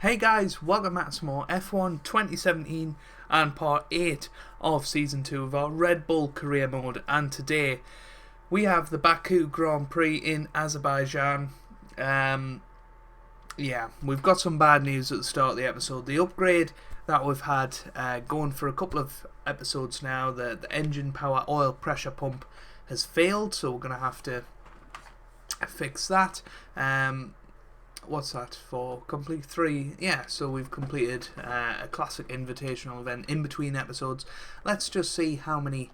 Hey guys, welcome back to more F1 2017 and part 8 of Season 2 of our Red Bull Career Mode, and today we have the Baku Grand Prix in Azerbaijan. We've got some bad news at the start of the episode. The upgrade that we've had going for a couple of episodes now, the engine power oil pressure pump has failed, so we're going to have to fix that. What's that for? Complete 3. Yeah, so we've completed a classic invitational event in between episodes. Let's just see how many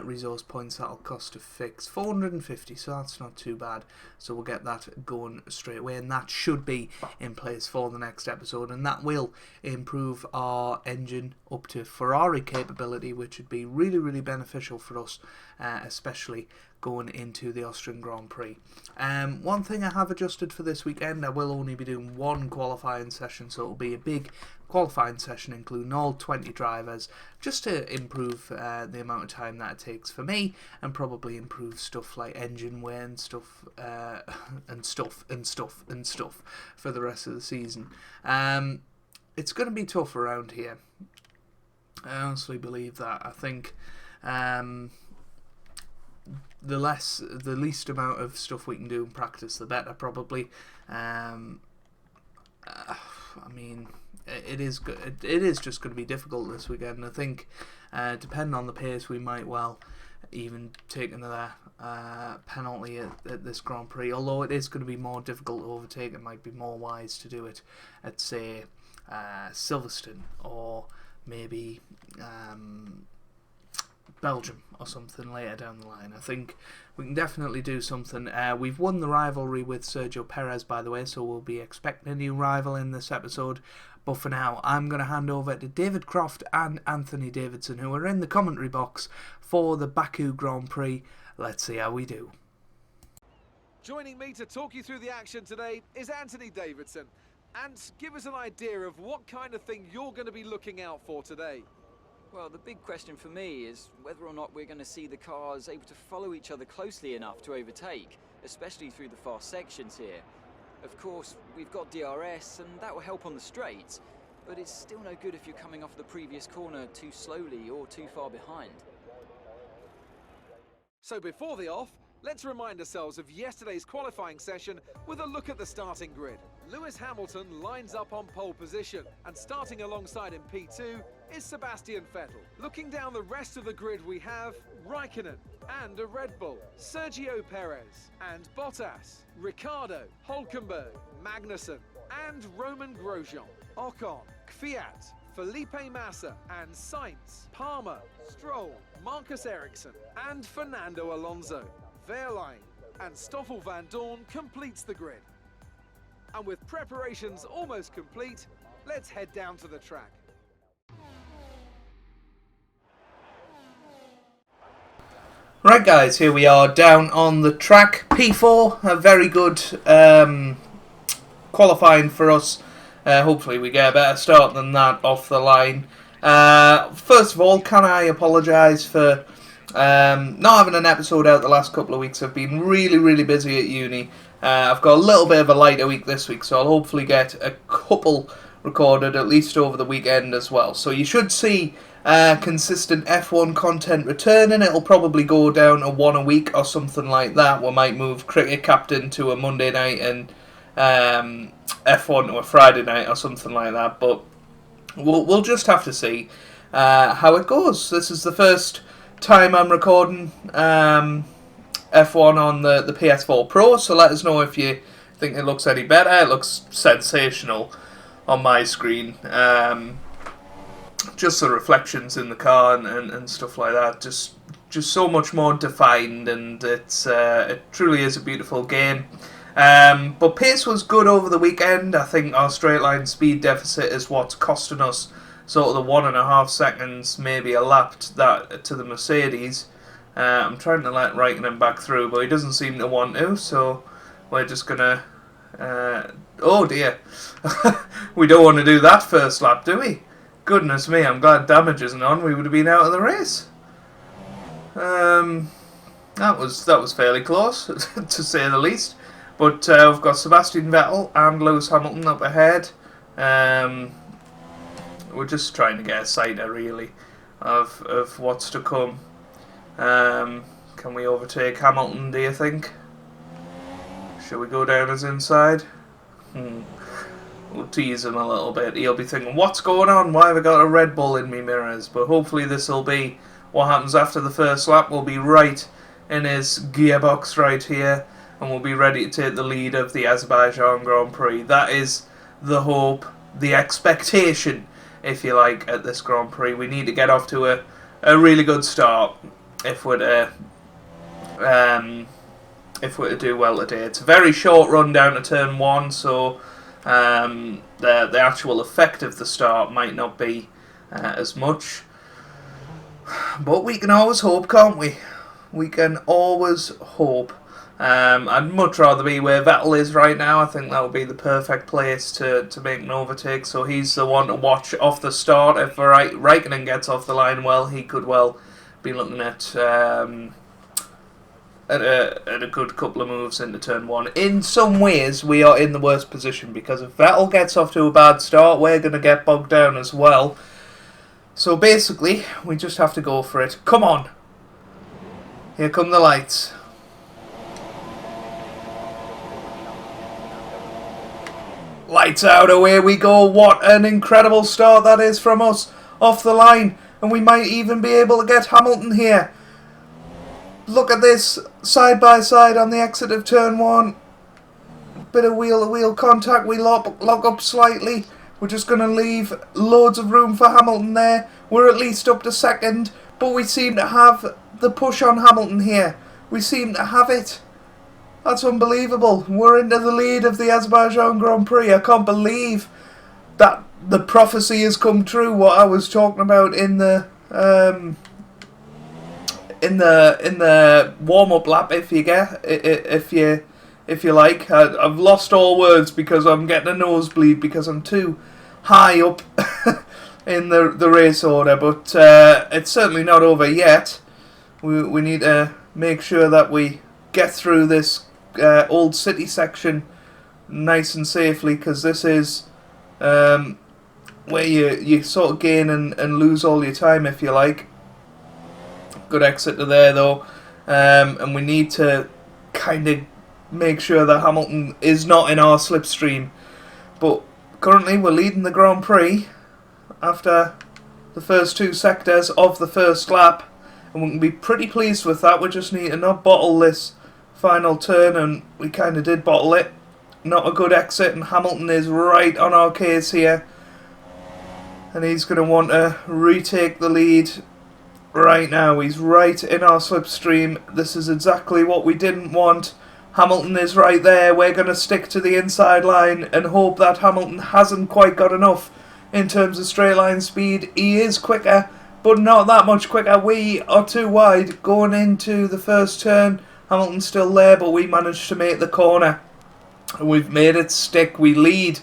resource points that'll cost to fix. 450, so that's not too bad. So we'll get that going straight away, and that should be in place for the next episode, and that will improve our engine up to Ferrari capability, which would be really, really beneficial for us, especially going into the Austrian Grand Prix. One thing I have adjusted for this weekend, I will only be doing one qualifying session, so it'll be a big qualifying session including all 20 drivers, just to improve the amount of time that it takes for me, and probably improve stuff like engine wear and stuff for the rest of the season. It's going to be tough around here. I honestly believe that. I think the least amount of stuff we can do in practice, the better, probably. I mean, it is just going to be difficult this weekend. I think, depending on the pace, we might well even take another penalty at this Grand Prix. Although it is going to be more difficult to overtake, it might be more wise to do it at, say, Silverstone, or maybe Belgium or something later down the line. I think we can definitely do something. We've won the rivalry with Sergio Perez, by the way, so we'll be expecting a new rival in this episode. But for now, I'm going to hand over to David Croft and Anthony Davidson, who are in the commentary box for the Baku Grand Prix. Let's see how we do. Joining me to talk you through the action today is Anthony Davidson, and give us an idea of what kind of thing you're going to be looking out for today. Well, the big question for me is whether or not we're going to see the cars able to follow each other closely enough to overtake, especially through the fast sections here. Of course, we've got DRS, and that will help on the straights, but it's still no good if you're coming off the previous corner too slowly or too far behind. So before the off, let's remind ourselves of yesterday's qualifying session with a look at the starting grid. Lewis Hamilton lines up on pole position, and starting alongside in P2 is Sebastian Vettel. Looking down the rest of the grid, we have Raikkonen and a Red Bull, Sergio Perez and Bottas, Ricciardo, Hulkenberg, Magnussen and Roman Grosjean, Ocon, Kvyat, Felipe Massa and Sainz, Palmer, Stroll, Marcus Ericsson and Fernando Alonso. Wehrlein and Stoffel van Dorn completes the grid. And with preparations almost complete, let's head down to the track. Right guys, here we are down on the track. P4, a very good qualifying for us. Hopefully we get a better start than that off the line. First of all, can I apologise for not having an episode out the last couple of weeks. I've been really, really busy at uni. I've got a little bit of a lighter week this week, so I'll hopefully get a couple recorded at least over the weekend as well. So you should see consistent F1 content returning. It'll probably go down to one a week or something like that. We might move Cricket Captain to a Monday night and F1 to a Friday night or something like that. But we'll just have to see how it goes. This is the first time I'm recording F1 on the PS4 Pro, so let us know if you think it looks any better. It looks sensational on my screen. Just the reflections in the car and stuff like that, just so much more defined, and it truly is a beautiful game. But pace was good over the weekend. I think our straight line speed deficit is what's costing us sort of the 1.5 seconds, maybe a lap to the Mercedes. I'm trying to let Raikkonen back through, but he doesn't seem to want to, so we're just going to... oh dear. We don't want to do that first lap, do we? Goodness me, I'm glad damage isn't on. We would have been out of the race. That was fairly close, to say the least. But we've got Sebastian Vettel and Lewis Hamilton up ahead. We're just trying to get a sighter, really, of what's to come. Can we overtake Hamilton, do you think? Should we go down his inside? We'll tease him a little bit. He'll be thinking, what's going on? Why have I got a Red Bull in me mirrors? But hopefully this will be what happens after the first lap. We'll be right in his gearbox right here, and we'll be ready to take the lead of the Azerbaijan Grand Prix. That is the hope, the expectation, if you like, at this Grand Prix. We need to get off to a really good start if we're to do well today. It's a very short run down to turn 1, so the actual effect of the start might not be as much. But we can always hope, can't we? We can always hope. I'd much rather be where Vettel is right now. I think that would be the perfect place to make an overtake. So he's the one to watch off the start. If Raikkonen gets off the line, well, he could well be looking at a good couple of moves into turn 1. In some ways, we are in the worst position, because if Vettel gets off to a bad start, we're going to get bogged down as well. So basically, we just have to go for it. Come on! Here come the lights. Lights out, away we go. What an incredible start that is from us off the line. And we might even be able to get Hamilton here. Look at this, side by side on the exit of turn 1. Bit of wheel-to-wheel contact, we lock up slightly. We're just going to leave loads of room for Hamilton there. We're at least up to second, but we seem to have the push on Hamilton here. We seem to have it. That's unbelievable. We're into the lead of the Azerbaijan Grand Prix. I can't believe that the prophecy has come true, what I was talking about in the warm-up lap, if you like. I've lost all words because I'm getting a nosebleed because I'm too high up in the race order. But it's certainly not over yet. We need to make sure that we get through this Old City section nice and safely, because this is where you sort of gain and lose all your time, if you like. Good exit to there though, and we need to kind of make sure that Hamilton is not in our slipstream. But currently we're leading the Grand Prix after the first 2 sectors of the first lap, and we can be pretty pleased with that. We just need to not bottle this final turn, and we kind of did bottle it. Not a good exit, and Hamilton is right on our case here, and he's going to want to retake the lead right now. He's right in our slipstream. This is exactly what we didn't want. Hamilton is right there. We're going to stick to the inside line and hope that Hamilton hasn't quite got enough in terms of straight line speed. He is quicker, but not that much quicker. We are too wide going into the first turn. Hamilton's still there, but we managed to make the corner. We've made it stick. We lead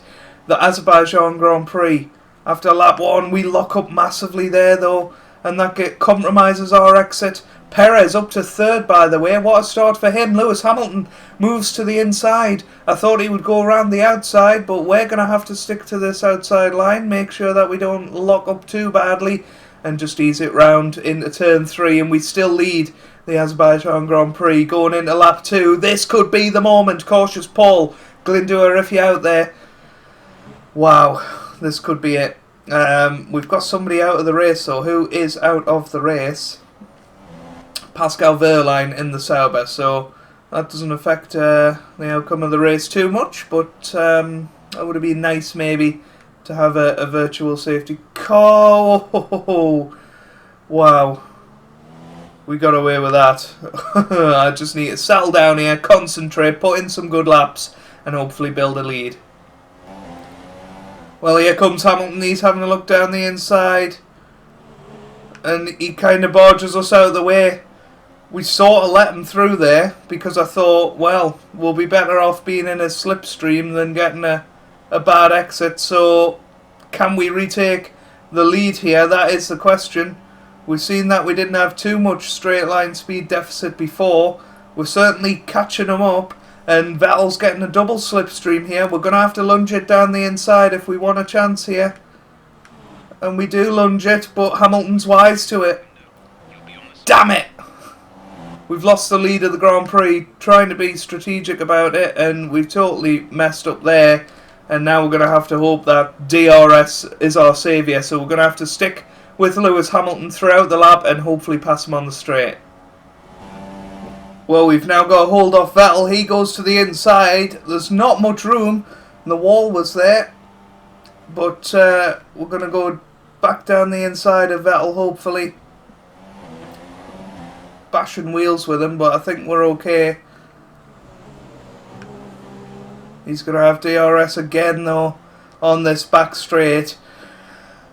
the Azerbaijan Grand Prix. After lap 1, we lock up massively there though, and that compromises our exit. Perez up to 3rd, by the way. What a start for him. Lewis Hamilton moves to the inside. I thought he would go around the outside, but we're going to have to stick to this outside line. Make sure that we don't lock up too badly and just ease it round into turn 3, and we still lead the Azerbaijan Grand Prix going into lap 2. This could be the moment. Cautious Paul Glyndŵr, if you're out there. Wow, this could be it. We've got somebody out of the race, so who is out of the race? Pascal Wehrlein in the Sauber, so that doesn't affect the outcome of the race too much, but that would have been nice maybe to have a virtual safety car. Oh, wow, we got away with that. I just need to settle down here, concentrate, put in some good laps, and hopefully build a lead. Well, here comes Hamilton. He's having a look down the inside, and he kind of barges us out of the way. We sort of let him through there because I thought, well, we'll be better off being in a slipstream than getting a bad exit. So can we retake the lead here? That is the question. We've seen that we didn't have too much straight line speed deficit before. We're certainly catching them up, And Vettel's getting a double slipstream here. We're going to have to lunge it down the inside if we want a chance here. And we do lunge it, but Hamilton's wise to it. Damn it! We've lost the lead of the Grand Prix, trying to be strategic about it, and we've totally messed up there. And now we're going to have to hope that DRS is our saviour. So we're going to have to stick with Lewis Hamilton throughout the lap and hopefully pass him on the straight. Well, we've now got a hold off Vettel. He goes to the inside. There's not much room. The wall was there. But we're going to go back down the inside of Vettel, hopefully. Bashing wheels with him, but I think we're okay. He's going to have DRS again, though, on this back straight.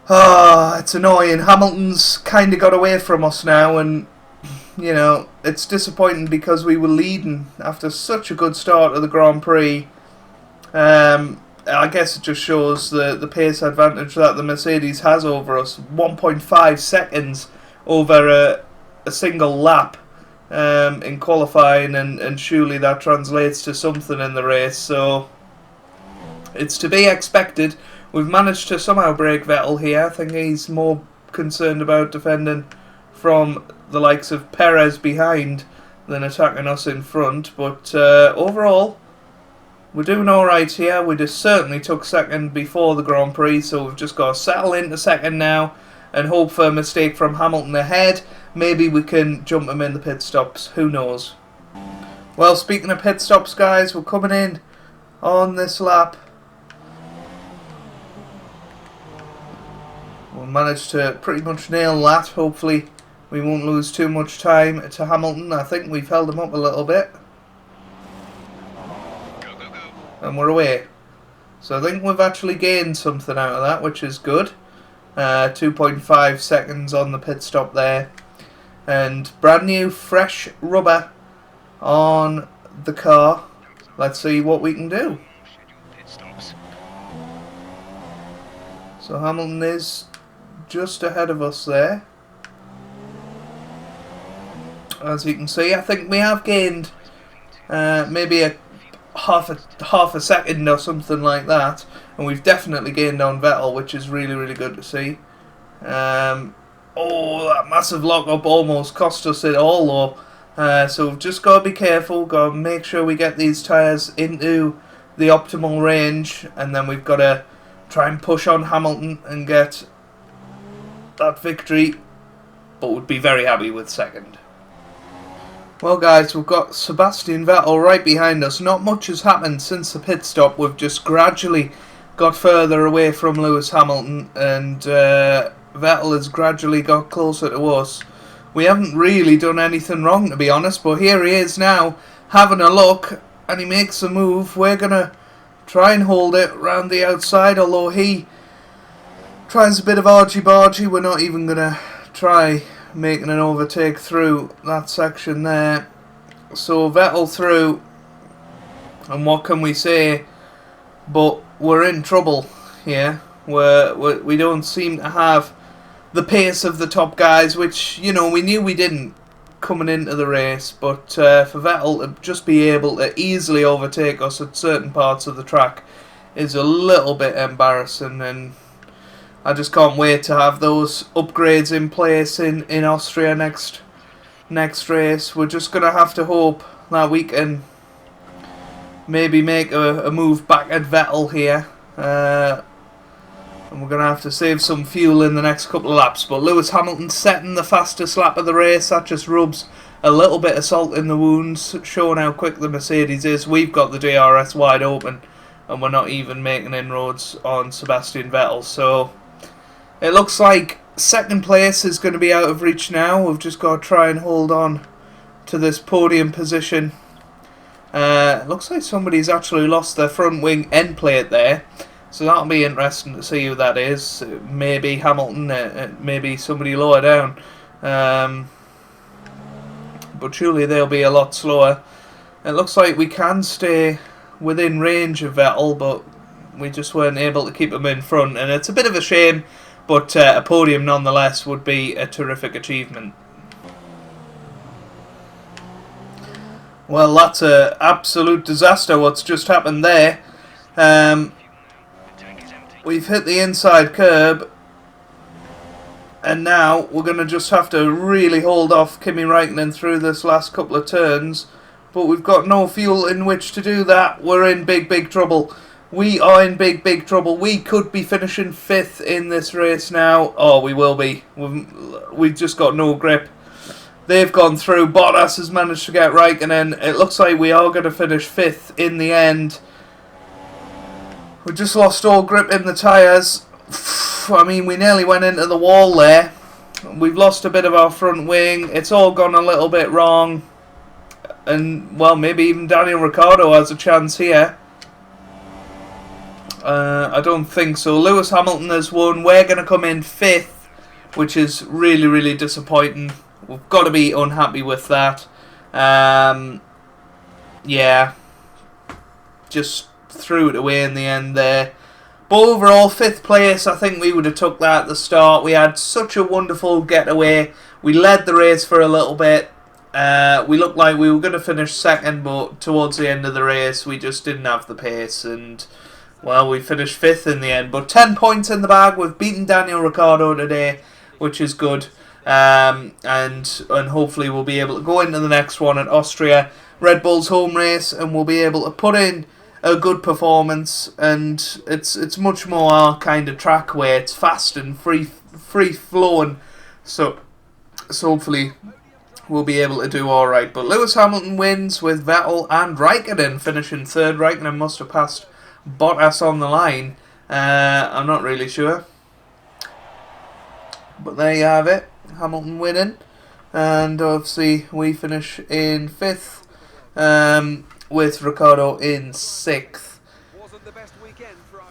Ah, it's annoying. Hamilton's kind of got away from us now, and, you know, it's disappointing because we were leading after such a good start of the Grand Prix. I guess it just shows the pace advantage that the Mercedes has over us. 1.5 seconds over a single lap in qualifying, and surely that translates to something in the race. So it's to be expected. We've managed to somehow break Vettel here. I think he's more concerned about defending from the likes of Perez behind than attacking us in front. But overall, we're doing alright here. We just certainly took second before the Grand Prix, so we've just got to settle into second now and hope for a mistake from Hamilton ahead. Maybe we can jump him in the pit stops. Who knows? Well, speaking of pit stops, guys, we're coming in on this lap. We'll manage to pretty much nail that. Hopefully we won't lose too much time to Hamilton. I think we've held him up a little bit. And we're away. So I think we've actually gained something out of that, which is good. 2.5 seconds on the pit stop there. And brand new fresh rubber on the car. Let's see what we can do. So Hamilton is just ahead of us there. As you can see, I think we have gained maybe a half a second or something like that, and we've definitely gained on Vettel, which is really, really good to see. Oh, that massive lock-up almost cost us it all, though. So we've just got to be careful, got to make sure we get these tyres into the optimal range, and then we've got to try and push on Hamilton and get that victory, but would be very happy with second. Well, guys, we've got Sebastian Vettel right behind us. Not much has happened since the pit stop. We've just gradually got further away from Lewis Hamilton, and Vettel has gradually got closer to us. We haven't really done anything wrong, to be honest, but here he is now having a look, and he makes a move. We're going to try and hold it round the outside, although he tries a bit of argy-bargy. We're not even going to try making an overtake through that section there. So Vettel through, and what can we say? But we're in trouble here. We don't seem to have the pace of the top guys, which, you know, we knew we didn't coming into the race, but for Vettel to just be able to easily overtake us at certain parts of the track is a little bit embarrassing, and I just can't wait to have those upgrades in place in Austria next race. We're just going to have to hope that we can maybe make a move back at Vettel here. And we're going to have to save some fuel in the next couple of laps. But Lewis Hamilton setting the fastest lap of the race. That just rubs a little bit of salt in the wounds, showing how quick the Mercedes is. We've got the DRS wide open, and we're not even making inroads on Sebastian Vettel. So it looks like second place is going to be out of reach now. We've just got to try and hold on to this podium position. It looks like somebody's actually lost their front wing end plate there. So that'll be interesting to see who that is. Maybe Hamilton, maybe somebody lower down. But surely they'll be a lot slower. It looks like we can stay within range of Vettel, but we just weren't able to keep him in front. And it's a bit of a shame, but a podium nonetheless would be a terrific achievement. Well, that's an absolute disaster what's just happened there. We've hit the inside curb, and now we're going to just have to really hold off Kimi Räikkönen through this last couple of turns. But we've got no fuel in which to do that. We're in big trouble. We are in big trouble. We could be finishing 5th in this race now. Oh, we will be. We've just got no grip. They've gone through. Bottas has managed to get Räikkönen. It looks like we are going to finish 5th in the end. We just lost all grip in the tyres. I mean, we nearly went into the wall there. We've lost a bit of our front wing. It's all gone a little bit wrong. And, well, maybe even Daniel Ricciardo has a chance here. I don't think so. Lewis Hamilton has won. We're going to come in 5th, which is really disappointing. We've got to be unhappy with that. Yeah. Just threw it away in the end there. But overall, 5th place, I think we would have took that at the start. We had such a wonderful getaway. We led the race for a little bit. We looked like we were going to finish 2nd, but towards the end of the race, we just didn't have the pace. And, well, we finished 5th in the end. But 10 points in the bag. We've beaten Daniel Ricciardo today, which is good. And hopefully we'll be able to go into the next one at Austria, Red Bull's home race, and we'll be able to put in a good performance. And it's much more our kind of track where it's fast and free flowing. So hopefully we'll be able to do alright. But Lewis Hamilton wins with Vettel and Räikkönen finishing 3rd. Räikkönen must have passed Bottas on the line. I'm not really sure. But there you have it. Hamilton winning. And obviously we finish in 5th. With Ricciardo in 6th.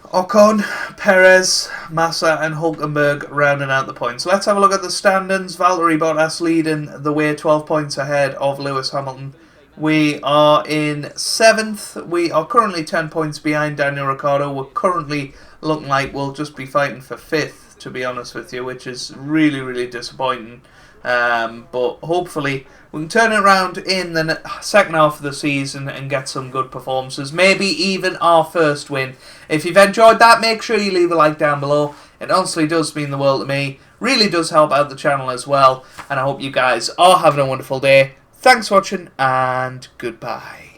Ocon, Perez, Massa and Hulkenberg rounding out the points. Let's have a look at the standings. Valtteri Bottas leading the way, 12 points ahead of Lewis Hamilton. We are in 7th. We are currently 10 points behind Daniel Ricciardo. We're currently looking like we'll just be fighting for 5th, to be honest with you, which is really disappointing. But hopefully we can turn it around in the second half of the season and get some good performances. Maybe even our first win. If you've enjoyed that, make sure you leave a like down below. It honestly does mean the world to me. Really does help out the channel as well. And I hope you guys are having a wonderful day. Thanks for watching and goodbye.